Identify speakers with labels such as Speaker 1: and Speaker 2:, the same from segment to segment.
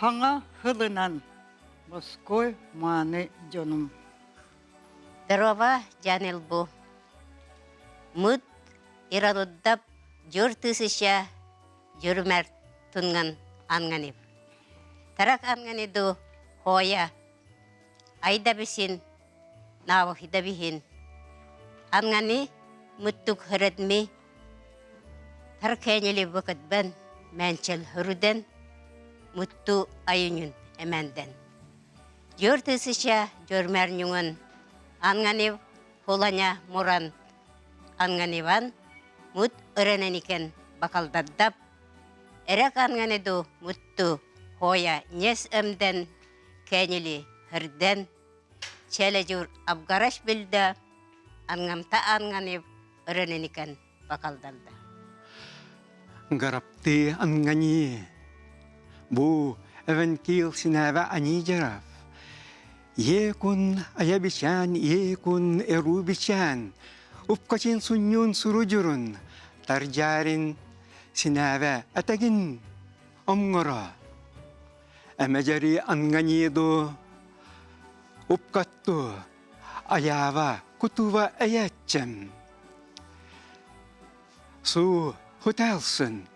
Speaker 1: Хаңа хылынан Моской маны жонум.
Speaker 2: Здорово, Жанелбу. Мыт ирадуддап жор тысыча жөрмәр тунган анганив. Тарак анганиду хоя айда бисин навахида бихин. Ангани мыттук хыредми таркенели вакытбен мәнчел хүрден мытту айынын эменден. Жор тысыча жөрмәр нүңін анганив холаня муран анганиван мут өрененикен бакалдаддап эрек анганиду мутту хоя нес эмден кенели хырден чележур абгараш билда ангамта анганив өрененикен бакалдалда.
Speaker 3: Гарапты ангани. Бу эвенкил синава ани жарав. Екун аябичан, екун эрубичан. Упкачин суньюн сурудюрун. Тарджарин синава атагин омгора. Эмежари анганиду упкатту аява кутува аяччам. Су хотелсын.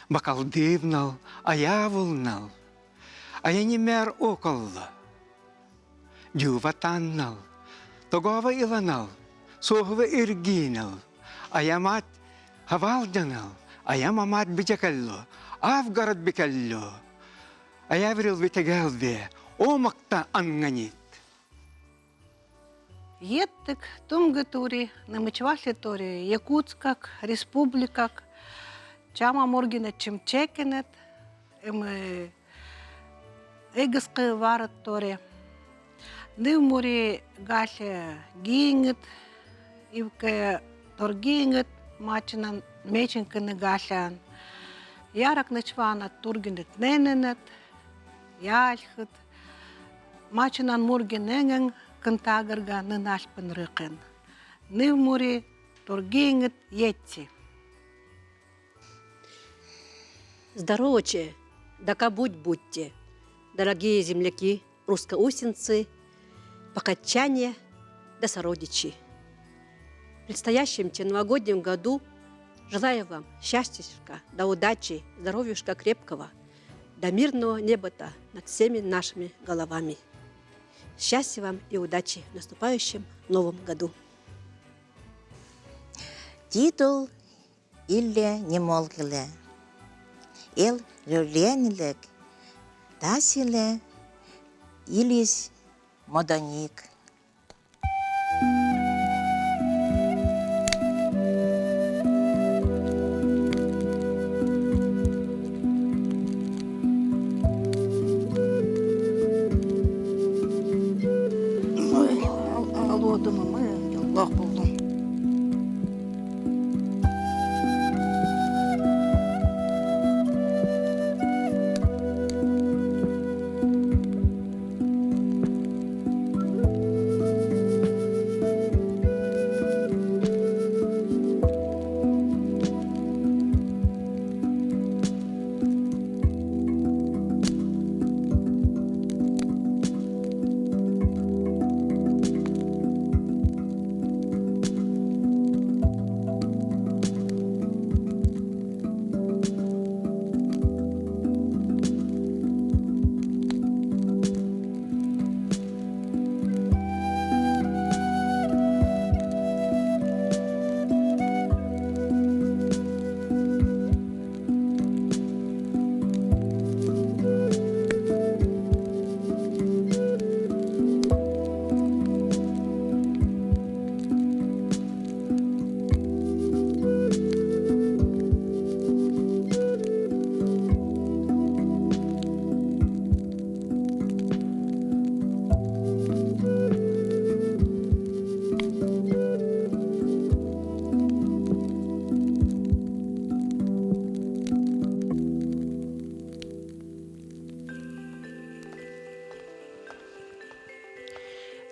Speaker 3: Бакалдивнал, аявулнал, аянimер околла. Дюватаннал, тогова иланал, согва иргинал, аямат хавалданал, аямамат бичакалло, авгарат бикалло, аяврил витагалве, омакта анганит.
Speaker 4: Еттик тумгатури, намычваслитори, Якутскак, республикак, Чама моргинет чимчекенет, эгыскы варыт торе. Нив мури галя гингет, ивке торгингет, мачинан меченканы галян. Ярак нычвана тургинет нененет, яльхет, мачинан моргиненген кантагарга нынашпын рыкен. Нив мури торгингет етти.
Speaker 5: Здоровоче, да кабудь будьте, дорогие земляки, русскоусенцы, покатчане да сородичи. В предстоящем новогоднем году желаю вам счастья, да удачи, здоровьюшка крепкого, да мирного неба-то над всеми нашими головами. Счастья вам и удачи в наступающем новом году.
Speaker 6: Титул илле не молгиле. Эл ревленилек, тасиле, илис модоник.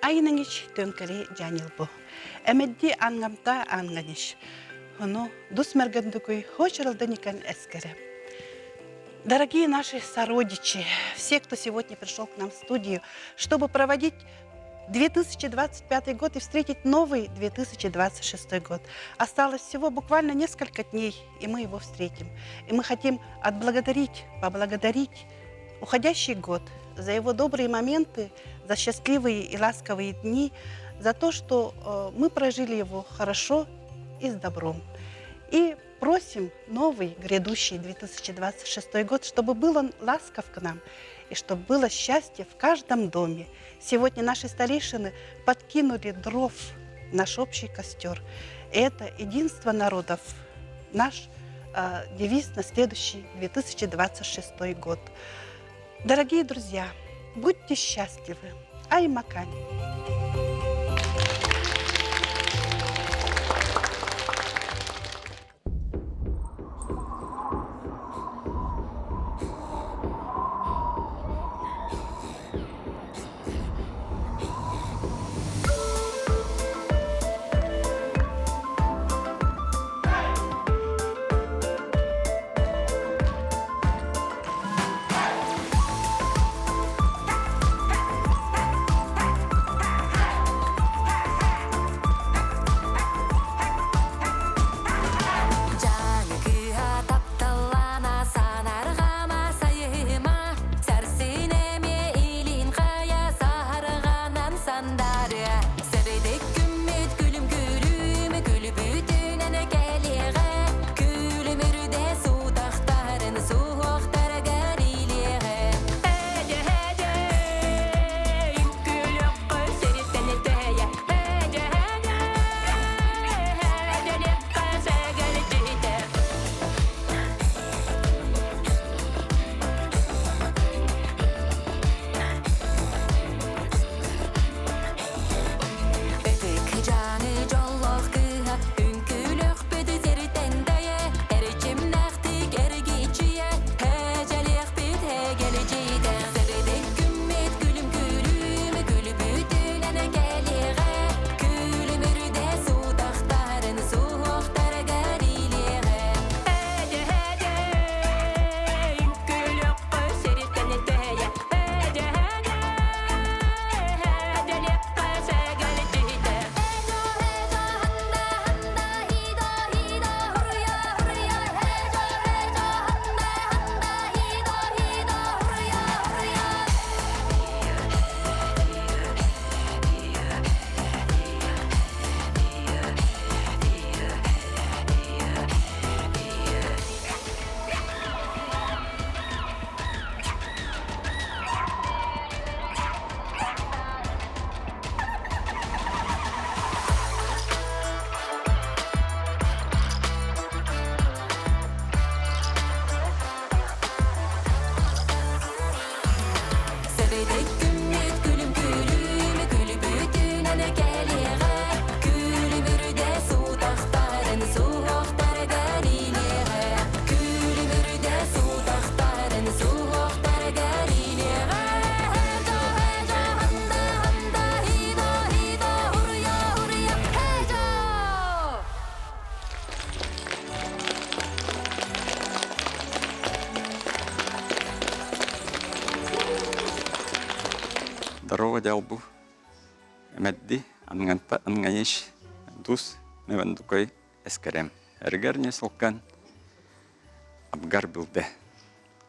Speaker 7: айныңыч төнкери жанилбу. Эмедди аңгамта аңганиш. Хуну дус мергендукуй хочералданикан эскере. Дорогие наши сородичи, все, кто сегодня пришел к нам в студию, чтобы проводить 2025 год и встретить новый 2026 год. Осталось всего буквально несколько дней, и мы его встретим. И мы хотим поблагодарить уходящий год за его добрые моменты, за счастливые и ласковые дни, за то, что мы прожили его хорошо и с добром. И просим новый грядущий 2026 год, чтобы был он ласков к нам, и чтобы было счастье в каждом доме. Сегодня наши старейшины подкинули дров в наш общий костер. И это единство народов, наш девиз на следующий 2026 год. Дорогие друзья, будьте счастливы. Ай Макань!
Speaker 8: Здорово, дялбу. Эмедди, анганта, анганеш, дус, мевандукой, эскерем. Эргерне солкан, Абгар Билде.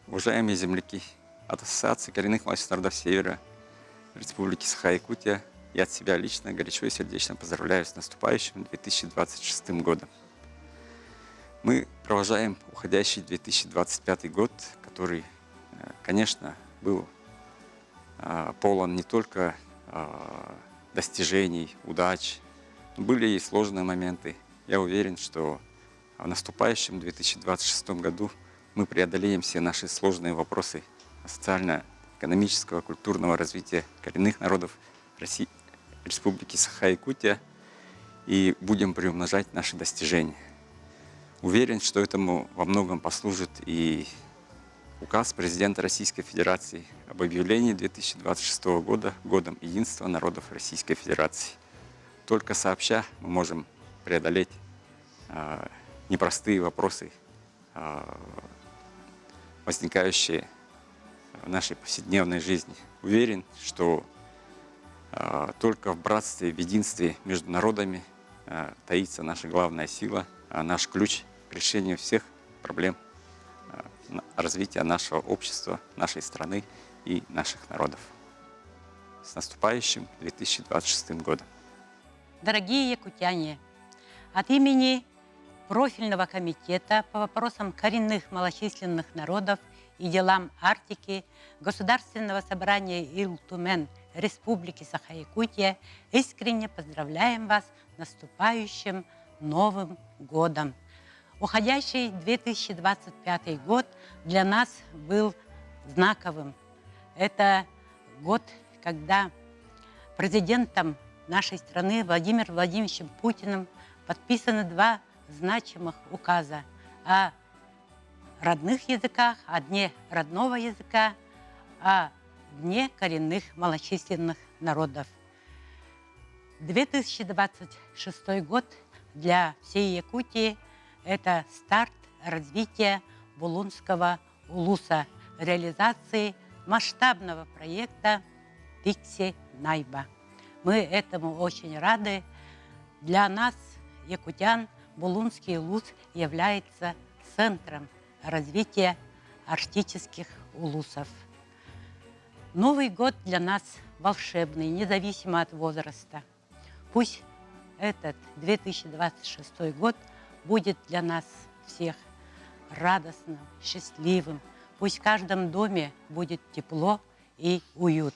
Speaker 8: Уважаемые земляки, от Ассоциации коренных властей народов Севера Республики Саха-Якутия я от себя лично горячо и сердечно поздравляю с наступающим 2026 годом. Мы провожаем уходящий 2025 год, который, конечно, был полон не только достижений, удач, но были и сложные моменты. Я уверен, что в наступающем 2026 году мы преодолеем все наши сложные вопросы социально-экономического, культурного развития коренных народов России, Республики Саха-Якутия и будем приумножать наши достижения. Уверен, что этому во многом послужит и указ президента Российской Федерации об объявлении 2026 года Годом единства народов Российской Федерации. Только сообща мы можем преодолеть непростые вопросы, возникающие в нашей повседневной жизни. Уверен, что только в братстве, в единстве между народами таится наша главная сила, наш ключ к решению всех проблем развития нашего общества, нашей страны и наших народов. С наступающим 2026 годом!
Speaker 9: Дорогие якутяне, от имени профильного комитета по вопросам коренных малочисленных народов и делам Арктики Государственного собрания Ил-Тумен Республики Саха-Якутия искренне поздравляем вас с наступающим Новым годом. Уходящий 2025 год для нас был знаковым. Это год, когда президентом нашей страны Владимиром Владимировичем Путиным подписаны два значимых указа о родных языках, о дне родного языка, о дне коренных малочисленных народов. 2026 год для всей Якутии – это старт развития Булунского улуса, реализации масштабного проекта Тикси-Найба. Мы этому очень рады. Для нас, якутян, Булунский улус является центром развития арктических улусов. Новый год для нас волшебный, независимо от возраста. Пусть этот 2026 год будет для нас всех радостным, счастливым. Пусть в каждом доме будет тепло и уют.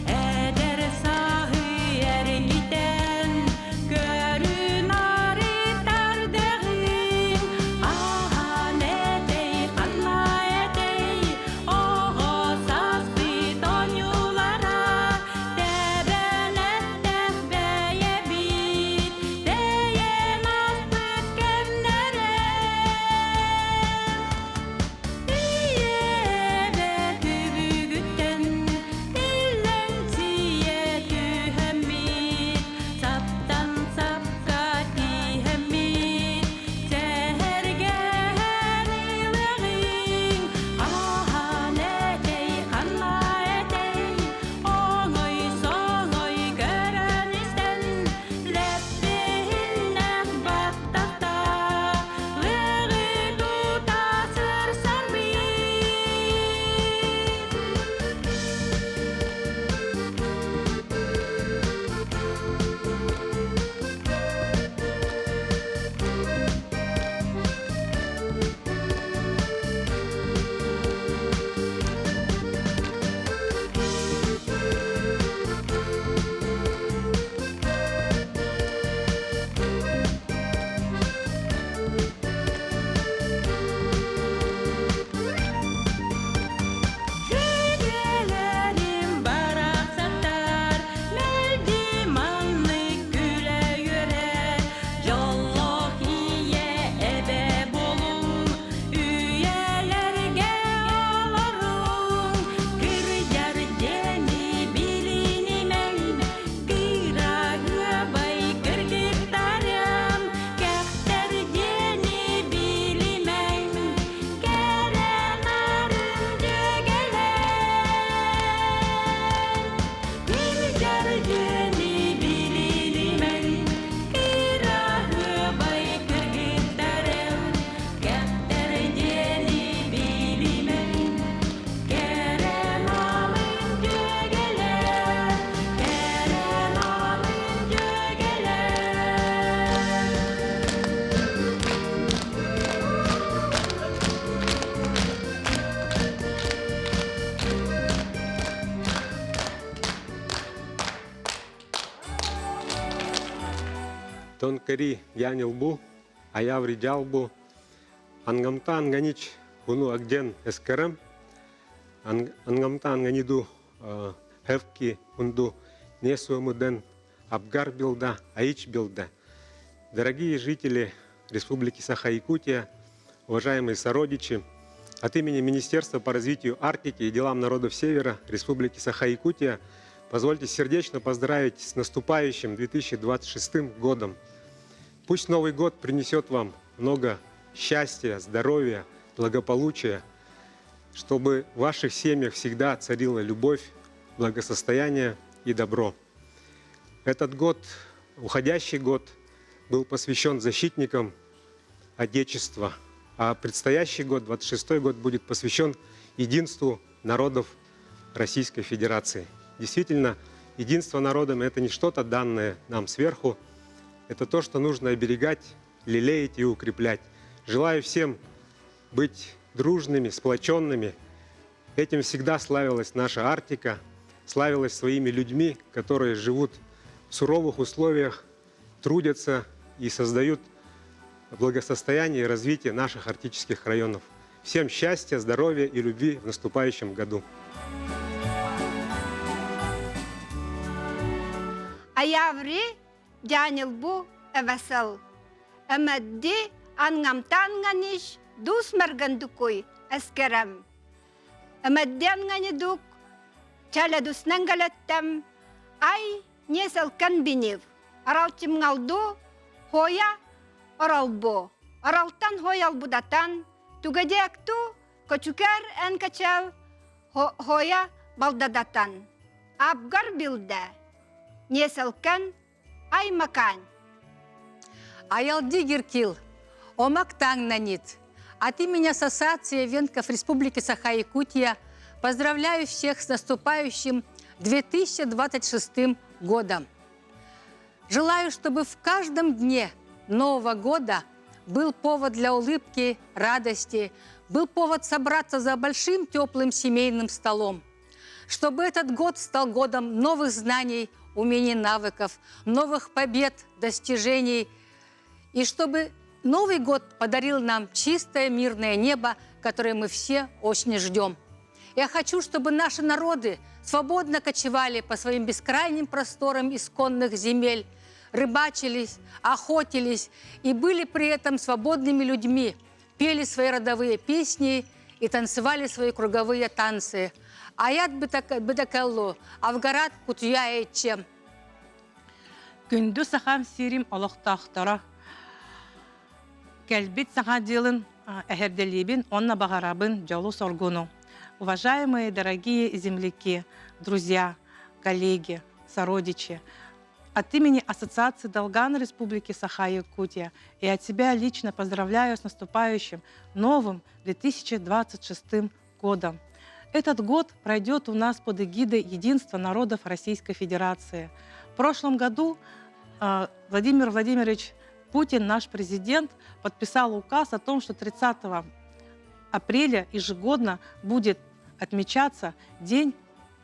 Speaker 10: Eder sahi ergi донкари янилбу, аявридялбу, ангамта анганич хуну агден эскерем, ангамта анганиду хевки унду несуэмуден абгар билда, аич билда. Дорогие жители Республики Саха-Якутия, уважаемые сородичи, от имени Министерства по развитию Арктики и делам народов Севера Республики Саха-Якутия позвольте сердечно поздравить с наступающим 2026 годом. Пусть Новый год принесет вам много счастья, здоровья, благополучия, чтобы в ваших семьях всегда царила любовь, благосостояние и добро. Этот год, уходящий год, был посвящен защитникам Отечества, а предстоящий год, 26-й год, будет посвящен единству народов Российской Федерации. Действительно, единство народов – это не что-то данное нам сверху, это то, что нужно оберегать, лелеять и укреплять. Желаю всем быть дружными, сплоченными. Этим всегда славилась наша Арктика, славилась своими людьми, которые живут в суровых условиях, трудятся и создают благосостояние и развитие наших арктических районов. Всем счастья, здоровья и любви в наступающем году.
Speaker 11: Аяври Джанилбу Эвесел. Эмедди Ангамтанганиш Дусмергандукуй Эскерем. Эмедди Анганидук Чаладуснангалеттем Ай Несел Канбинев. Аралтимгалду Хоя Оралбо. Оралтан Хоялбудатан Тугадекту Кочукер Энкачел Хоя Балдадатан. Абгар билде. Неселкен Аймакан.
Speaker 12: Аялди Гиркил, Омак Тангнанит. От имени Ассоциации венков Республики Саха-Якутия поздравляю всех с наступающим 2026 годом. Желаю, чтобы в каждом дне Нового года был повод для улыбки, радости, был повод собраться за большим теплым семейным столом. Чтобы этот год стал годом новых знаний, умений, навыков, новых побед, достижений. И чтобы Новый год подарил нам чистое мирное небо, которое мы все очень ждем. Я хочу, чтобы наши народы свободно кочевали по своим бескрайним просторам исконных земель, рыбачились, охотились и были при этом свободными людьми, пели свои родовые песни и танцевали свои круговые танцы. Аят бедакаллу, Авгарат кутуяечем.
Speaker 13: Күнді сахам сирим олықтақтара. Кәлбет саха делын әхерделебін, онна бағарабын жолу соргуну. Уважаемые дорогие земляки, друзья, коллеги, сородичи, от имени Ассоциации Долган Республики Саха-Якутия и от себя лично поздравляю с наступающим новым 2026 годом. Этот год пройдет у нас под эгидой Единства народов Российской Федерации. В прошлом году Владимир Владимирович Путин, наш президент, подписал указ о том, что 30 апреля ежегодно будет отмечаться День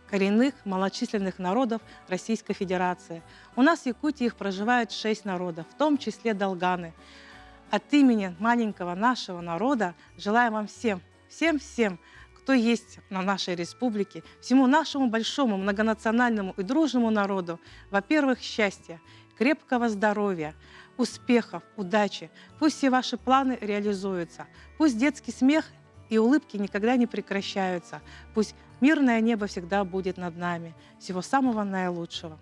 Speaker 13: коренных малочисленных народов Российской Федерации. У нас в Якутии их проживает 6 народов, в том числе долганы. От имени маленького нашего народа желаю вам всем, кто есть на нашей республике, всему нашему большому многонациональному и дружному народу, во-первых, счастья, крепкого здоровья, успехов, удачи. Пусть все ваши планы реализуются. Пусть детский смех и улыбки никогда не прекращаются. Пусть мирное небо всегда будет над нами. Всего самого наилучшего.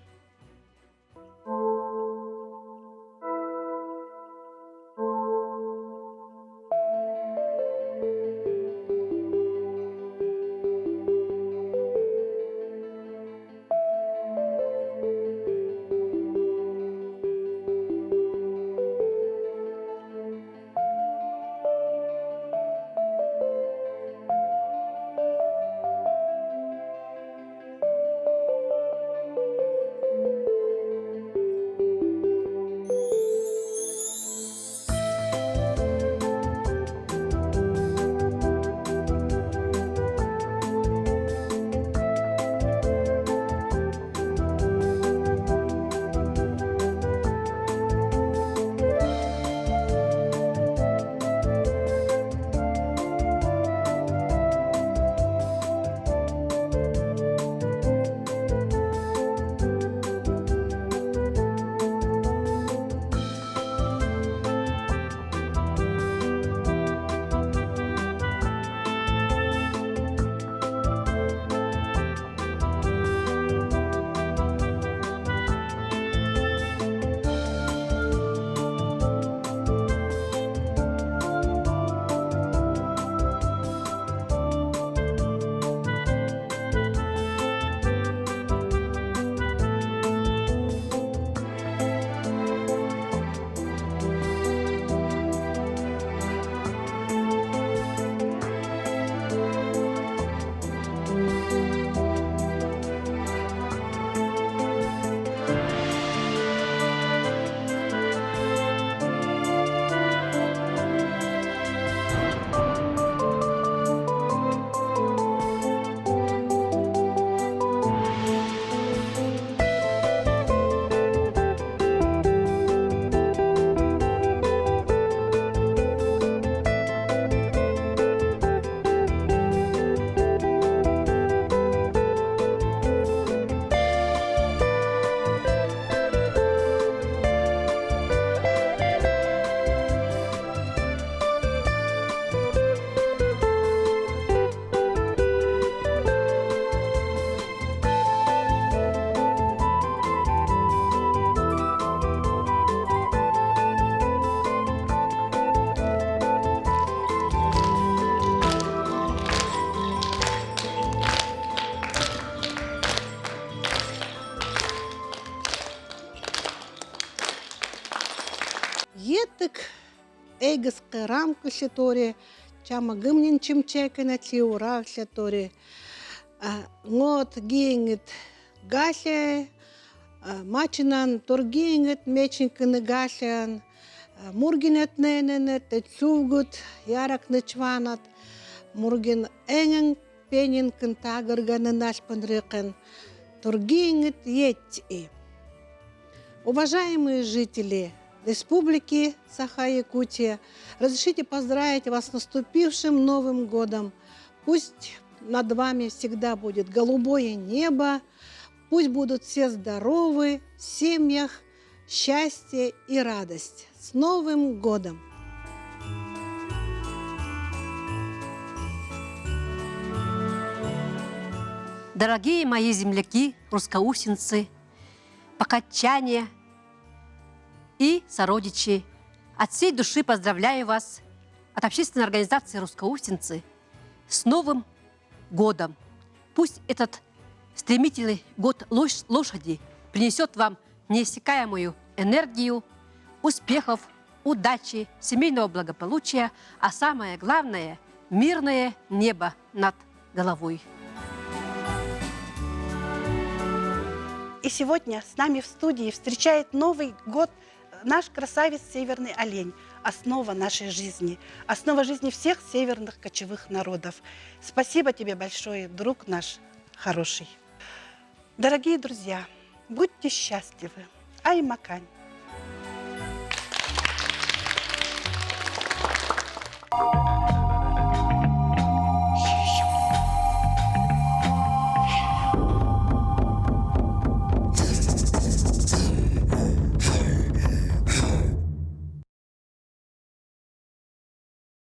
Speaker 4: Артык эйгыс кырам кылшетори, чама гымнин чимчекена тиурак шетори. Ngот гингит гаще, мачинан торгингит мечин кыны гашен, мургинет нененет, тецугут, ярак нычванат, мургин энген пенин кын тагырганы нашпанрыкен, торгингит етти. Уважаемые жители Республики Саха-Якутия, разрешите поздравить вас с наступившим Новым годом. Пусть над вами всегда будет голубое небо, пусть будут все здоровы, в семьях счастье и радость. С Новым годом!
Speaker 5: Дорогие мои земляки, русскоусенцы, покатчане и сородичи, от всей души поздравляю вас от общественной организации «Русскоусенцы» с Новым годом. Пусть этот стремительный год лошади принесет вам неиссякаемую энергию, успехов, удачи, семейного благополучия, а самое главное – мирное небо над головой.
Speaker 7: И сегодня с нами в студии встречает Новый год наш красавец Северный олень, основа нашей жизни, основа жизни всех северных кочевых народов. Спасибо тебе большое, друг наш хороший. Дорогие друзья, будьте счастливы. Аймакань.